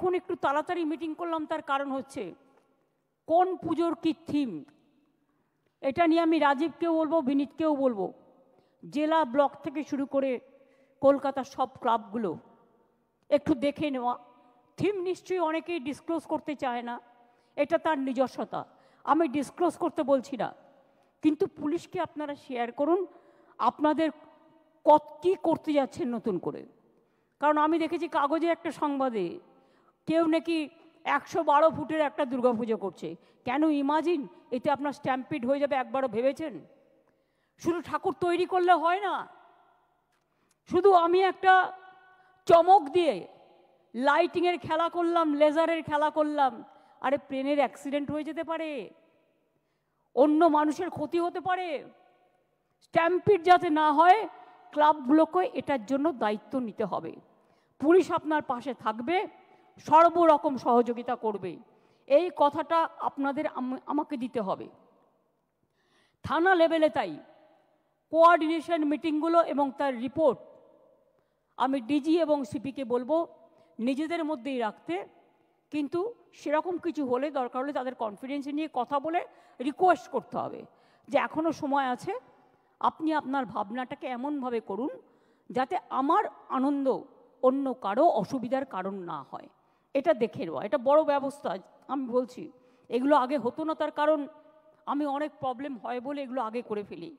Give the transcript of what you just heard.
এখন একটু তাড়াতাড়ি মিটিং করলাম, তার কারণ হচ্ছে কোন পুজোর কী থিম, এটা নিয়ে আমি রাজীবকেও বলবো, বিনীতকেও বলবো, জেলা ব্লক থেকে শুরু করে কলকাতার সব ক্লাবগুলো একটু দেখে নেওয়া। থিম নিশ্চয়ই অনেকেই ডিসক্লোজ করতে চায় না, এটা তার নিজস্বতা, আমি ডিসক্লোজ করতে বলছি না, কিন্তু পুলিশকে আপনারা শেয়ার করুন আপনাদের কী করতে যাচ্ছেন নতুন করে। কারণ আমি দেখেছি কাগজে একটা সংবাদে কেউ নাকি 112 ফুটের একটা দুর্গাপুজো করছে। কেন? ইমাজিন এতে আপনার স্ট্যাম্পিড হয়ে যাবে, একবারও ভেবেছেন? শুধু ঠাকুর তৈরি করলে হয় না, শুধু আমি একটা চমক দিয়ে লাইটিংয়ের খেলা করলাম, লেজারের খেলা করলাম, আরে প্লেনের অ্যাক্সিডেন্ট হয়ে যেতে পারে, অন্য মানুষের ক্ষতি হতে পারে। স্ট্যাম্পিড যাতে না হয়, ক্লাবগুলোকে এটার জন্য দায়িত্ব নিতে হবে। পুলিশ আপনার পাশে থাকবে, সর্বরকম সহযোগিতা করবে, এই কথাটা আপনাদের আমাকে দিতে হবে। থানা লেভেলে তাই কোঅর্ডিনেশন মিটিংগুলো এবং তার রিপোর্ট আমি ডিজি এবং সিপিকে বলবো নিজেদের মধ্যেই রাখতে, কিন্তু সেরকম কিছু হলে দরকার হলে তাদের কনফিডেন্স নিয়ে কথা বলে রিকোয়েস্ট করতে হবে যে এখনও সময় আছে, আপনি আপনার ভাবনাটাকে এমনভাবে করুন যাতে আমার আনন্দ অন্য কারো অসুবিধার কারণ না হয়। এটা দেখে নেওয়া, এটা বড় ব্যবস্থা। আমি বলছি এগুলো আগে হতো না, তার কারণ আমি অনেক প্রবলেম হয় বলে এগুলো আগে করে ফেলি।